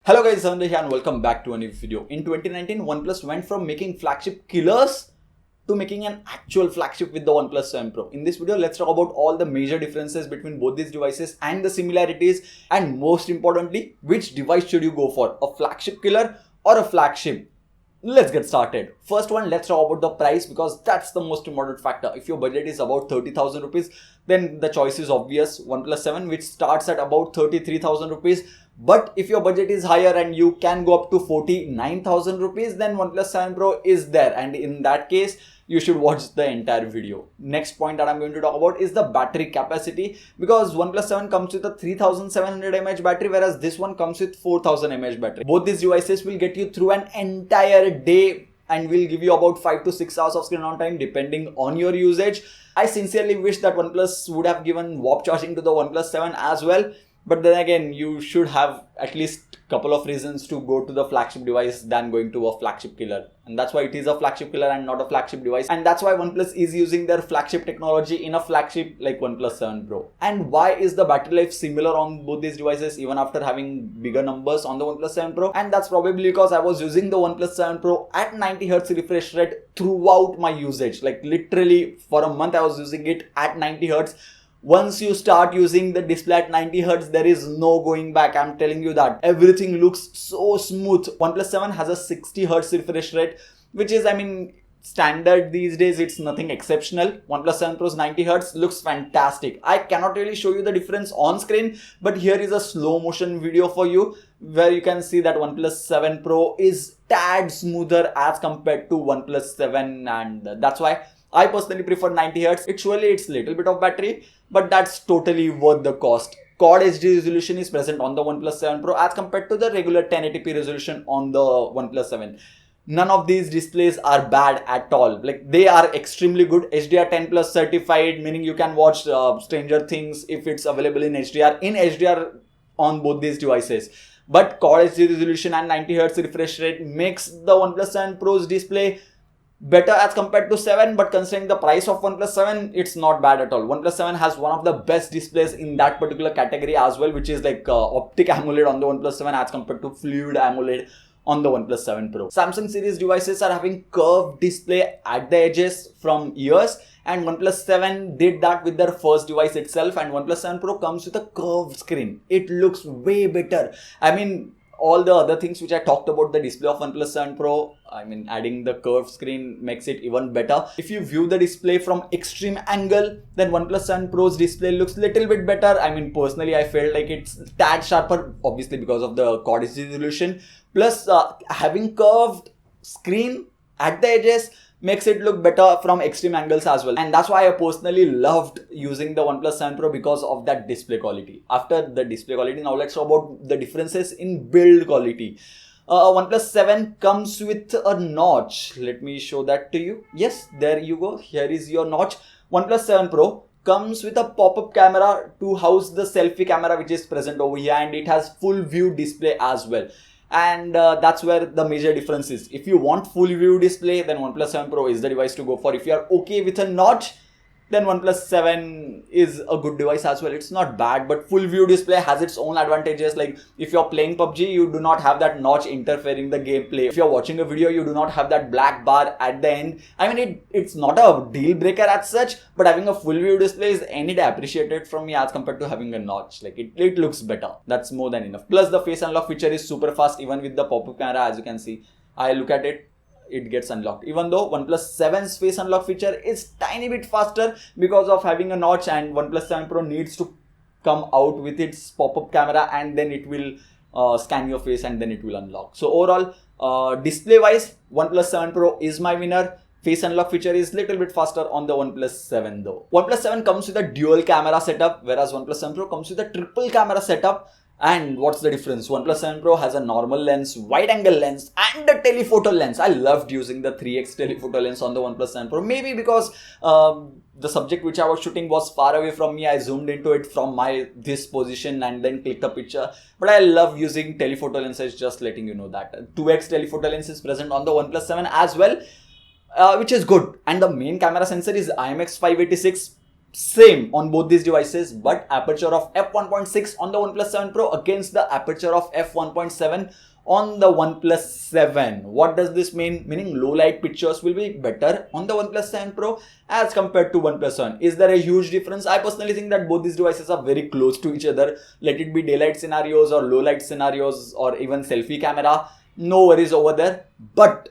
Hello guys, Dhananjay here and welcome back to a new video. In 2019, OnePlus went from making flagship killers to making an actual flagship with the OnePlus 7 Pro. In this video, let's talk about all the major differences between both these devices and the similarities, and most importantly, which device should you go for, a flagship killer or a flagship? Let's get started. First one, let's talk about the price because that's the most important factor. If your budget is about 30,000 rupees, then the choice is obvious, OnePlus 7, which starts at about 33,000 rupees. But if your budget is higher and you can go up to 49,000 rupees, then OnePlus 7 Pro is there. And in that case, you should watch the entire video. Next point that I'm going to talk about is the battery capacity, because OnePlus 7 comes with a 3700 mAh battery, whereas this one comes with 4000 mAh battery. Both these devices will get you through an entire day and will give you about 5 to 6 hours of screen on time depending on your usage. I sincerely wish that OnePlus would have given warp charging to the OnePlus 7 as well. But then again, you should have at least a couple of reasons to go to the flagship device than going to a flagship killer. And that's why it is a flagship killer and not a flagship device. And that's why OnePlus is using their flagship technology in a flagship like OnePlus 7 Pro. And why is the battery life similar on both these devices even after having bigger numbers on the OnePlus 7 Pro? And that's probably because I was using the OnePlus 7 Pro at 90Hz refresh rate throughout my usage. Like literally for a month I was using it at 90Hz. Once you start using the display at 90Hz, there is no going back. I'm telling you that. Everything looks so smooth. OnePlus 7 has a 60Hz refresh rate, which is, standard these days. It's nothing exceptional. OnePlus 7 Pro's 90Hz looks fantastic. I cannot really show you the difference on screen, but here is a slow motion video for you where you can see that OnePlus 7 Pro is tad smoother as compared to OnePlus 7, and that's why I personally prefer 90Hz. It's a little bit of battery, but that's totally worth the cost. Quad HD resolution is present on the OnePlus 7 Pro as compared to the regular 1080p resolution on the OnePlus 7. None of these displays are bad at all. Like, they are extremely good. HDR10 plus certified, meaning you can watch Stranger Things if it's available in HDR on both these devices. But Quad HD resolution and 90Hz refresh rate makes the OnePlus 7 Pro's display better as compared to 7, but considering the price of OnePlus 7, it's not bad at all. OnePlus 7 has one of the best displays in that particular category as well, which is like optic AMOLED on the OnePlus 7 as compared to fluid AMOLED on the OnePlus 7 Pro. Samsung series devices are having curved display at the edges from years, and OnePlus 7 did that with their first device itself, and OnePlus 7 Pro comes with a curved screen. It looks way better. All the other things which I talked about the display of OnePlus 7 Pro, adding the curved screen makes it even better. If you view the display from extreme angle, then OnePlus 7 Pro's display looks little bit better. Personally, I felt like it's tad sharper, obviously because of the Quad HD resolution. Plus, having curved screen at the edges makes it look better from extreme angles as well. And that's why I personally loved using the OnePlus 7 Pro, because of that display quality. After the display quality, now let's talk about the differences in build quality. OnePlus 7 comes with a notch. Let me show that to you. Yes, there you go. Here is your notch. OnePlus 7 Pro comes with a pop-up camera to house the selfie camera which is present over here, and it has full view display as well. And that's where the major difference is. If you want full view display, then OnePlus 7 Pro is the device to go for. If you are okay with a notch, then OnePlus 7 is a good device as well. It's not bad, but full view display has its own advantages. Like if you're playing PUBG, you do not have that notch interfering the gameplay. If you're watching a video, you do not have that black bar at the end. It's not a deal breaker as such, but having a full view display is any day appreciated from me as compared to having a notch. Like it looks better. That's more than enough. Plus the face unlock feature is super fast, even with the pop-up camera. As you can see, I look at it, it gets unlocked. Even though OnePlus 7's face unlock feature is tiny bit faster because of having a notch, and OnePlus 7 Pro needs to come out with its pop-up camera and then it will scan your face and then it will unlock. So overall, display wise, OnePlus 7 Pro is my winner. Face unlock feature is little bit faster on the OnePlus 7 though. OnePlus 7 comes with a dual camera setup, whereas OnePlus 7 Pro comes with a triple camera setup. And what's the difference? OnePlus 7 Pro has a normal lens, wide angle lens, and a telephoto lens. I loved using the 3x telephoto lens on the OnePlus 7 Pro. Maybe because the subject which I was shooting was far away from me. I zoomed into it from this position and then clicked a picture. But I love using telephoto lenses, just letting you know that. 2x telephoto lens is present on the OnePlus 7 as well, which is good. And the main camera sensor is IMX586. same on both these devices, but aperture of f1.6 on the OnePlus 7 Pro against the aperture of f1.7 on the OnePlus 7. What does this mean? Meaning low light pictures will be better on the OnePlus 7 Pro as compared to OnePlus 7. Is there a huge difference? I personally think that both these devices are very close to each other. Let it be daylight scenarios or low light scenarios or even selfie camera. No worries over there. But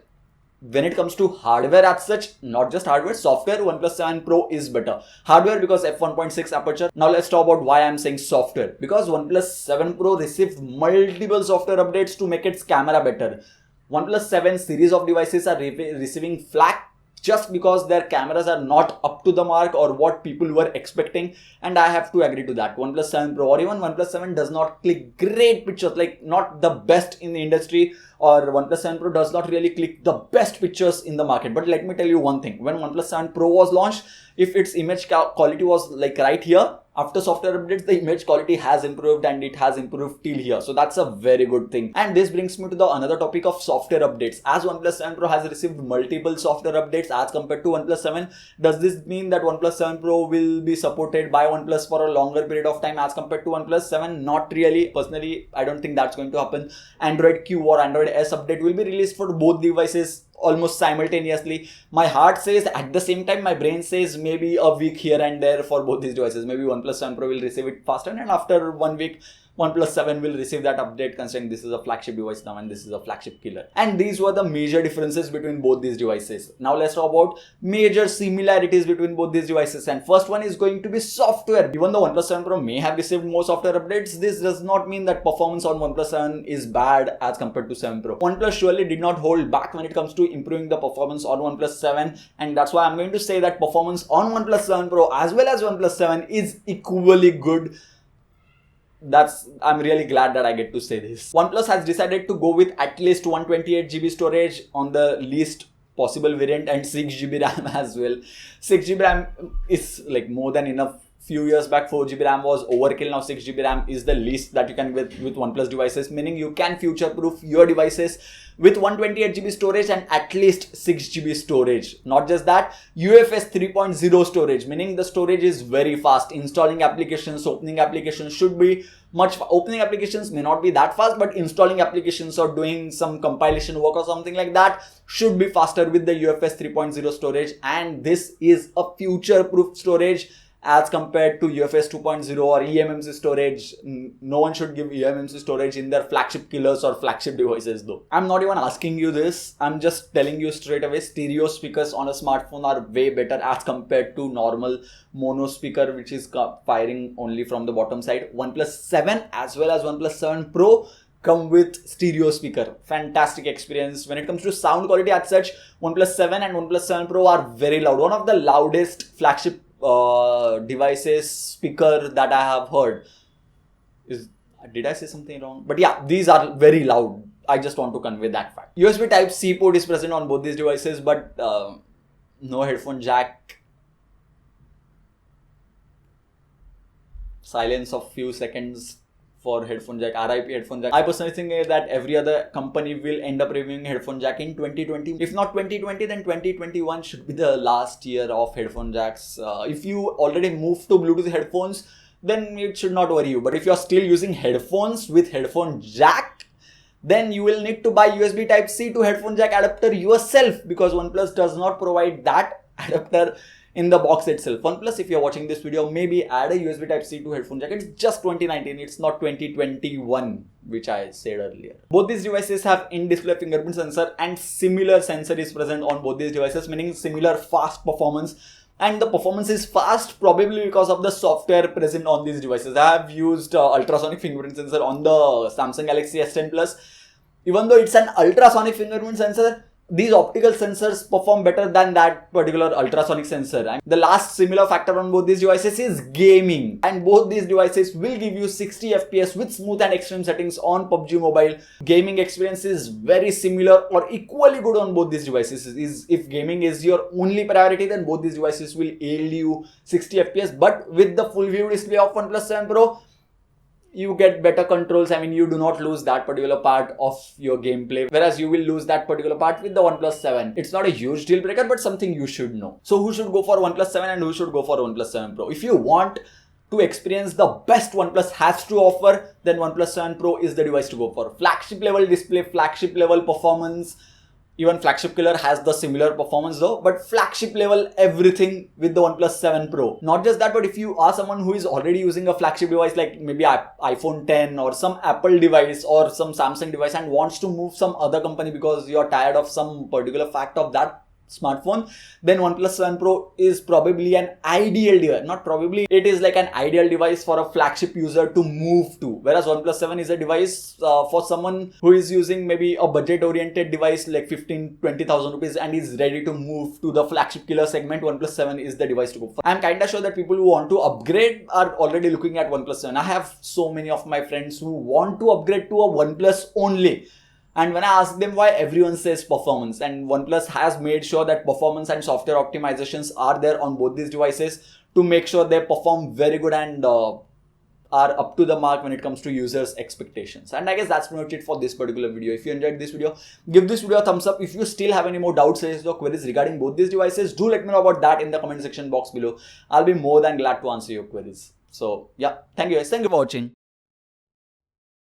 when it comes to hardware as such, not just hardware, software, OnePlus 7 Pro is better. Hardware because f1.6 aperture. Now let's talk about why I'm saying software. Because OnePlus 7 Pro received multiple software updates to make its camera better. OnePlus 7 series of devices are receiving flack just because their cameras are not up to the mark or what people were expecting, and I have to agree to that. OnePlus 7 Pro or even OnePlus 7 does not click great pictures, like not the best in the industry, or OnePlus 7 Pro does not really click the best pictures in the market. But let me tell you one thing, when OnePlus 7 Pro was launched, if its image quality was like right here, after software updates, the image quality has improved and it has improved till here. So that's a very good thing. And this brings me to the another topic of software updates. As OnePlus 7 Pro has received multiple software updates as compared to OnePlus 7, does this mean that OnePlus 7 Pro will be supported by OnePlus for a longer period of time as compared to OnePlus 7? Not really. Personally, I don't think that's going to happen. Android Q or Android S update will be released for both devices almost simultaneously. My heart says at the same time, my brain says maybe a week here and there for both these devices. Maybe OnePlus 7 Pro will receive it faster, and after 1 week OnePlus 7 will receive that update, considering this is a flagship device now and this is a flagship killer. And these were the major differences between both these devices. Now let's talk about major similarities between both these devices. And first one is going to be software. Even though OnePlus 7 Pro may have received more software updates, this does not mean that performance on OnePlus 7 is bad as compared to 7 Pro. OnePlus surely did not hold back when it comes to improving the performance on OnePlus 7, and that's why I'm going to say that performance on OnePlus 7 Pro as well as OnePlus 7 is equally good. I'm really glad that I get to say this. OnePlus has decided to go with at least 128GB storage on the least possible variant and 6GB RAM as well. 6GB RAM is like more than enough. Few years back 4GB RAM was overkill. Now 6GB RAM is the least that you can get with OnePlus devices, meaning you can future proof your devices with 128GB storage and at least 6GB storage. Not just that, UFS 3.0 storage, meaning the storage is very fast. Installing applications, opening applications should be opening applications may not be that fast, but installing applications or doing some compilation work or something like that should be faster with the UFS 3.0 storage. And this is a future proof storage as compared to UFS 2.0 or eMMC storage. No one should give eMMC storage in their flagship killers or flagship devices though. I'm not even asking you this, I'm just telling you straight away, stereo speakers on a smartphone are way better as compared to normal mono speaker which is firing only from the bottom side. OnePlus 7 as well as OnePlus 7 Pro come with stereo speaker. Fantastic experience. When it comes to sound quality as such, OnePlus 7 and OnePlus 7 Pro are very loud. One of the loudest flagship devices speaker that I have heard. Did I say something wrong? But yeah, these are very loud. I just want to convey that fact. USB Type-C port is present on both these devices, but no headphone jack. Silence of few seconds for headphone jack. RIP headphone jack. I personally think that every other company will end up reviewing headphone jack in 2020. If not 2020, then 2021 should be the last year of headphone jacks. If you already moved to Bluetooth headphones, then it should not worry you. But if you're still using headphones with headphone jack, then you will need to buy USB Type-C to headphone jack adapter yourself, because OnePlus does not provide that adapter in the box itself. OnePlus, if you're watching this video, maybe add a USB Type-C to headphone jack. It's just 2019, it's not 2021, which I said earlier. Both these devices have in-display fingerprint sensor, and similar sensor is present on both these devices, meaning similar fast performance. And the performance is fast probably because of the software present on these devices. I have used ultrasonic fingerprint sensor on the Samsung Galaxy S10 Plus. Even though it's an ultrasonic fingerprint sensor, these optical sensors perform better than that particular ultrasonic sensor. And the last similar factor on both these devices is gaming. And both these devices will give you 60 FPS with smooth and extreme settings on PUBG Mobile. Gaming experience is very similar or equally good on both these devices. If gaming is your only priority, then both these devices will yield you 60 FPS. But with the full view display of OnePlus 7 Pro, you get better controls. I mean, you do not lose that particular part of your gameplay, whereas you will lose that particular part with the OnePlus 7. It's not a huge deal breaker, but something you should know. So who should go for OnePlus 7 and who should go for OnePlus 7 Pro? If you want to experience the best OnePlus has to offer, then OnePlus 7 Pro is the device to go for. Flagship level display, flagship level performance. Even flagship killer has the similar performance though, but flagship level everything with the OnePlus 7 Pro. Not just that, but if you are someone who is already using a flagship device like maybe iPhone 10 or some Apple device or some Samsung device and wants to move some other company because you're tired of some particular fact of that smartphone, then OnePlus 7 Pro is probably an ideal device. Not probably, it is like an ideal device for a flagship user to move to. Whereas OnePlus 7 is a device for someone who is using maybe a budget oriented device like 15,000-20,000 rupees and is ready to move to the flagship killer segment. OnePlus 7 is the device to go for. I'm kinda sure that people who want to upgrade are already looking at OnePlus 7. I have so many of my friends who want to upgrade to a OnePlus only. And when I ask them why, everyone says performance. And OnePlus has made sure that performance and software optimizations are there on both these devices to make sure they perform very good and are up to the mark when it comes to users' expectations. And I guess that's pretty much it for this particular video. If you enjoyed this video, give this video a thumbs up. If you still have any more doubts or queries regarding both these devices, do let me know about that in the comment section box below. I'll be more than glad to answer your queries. So yeah, thank you guys. Thank you for watching.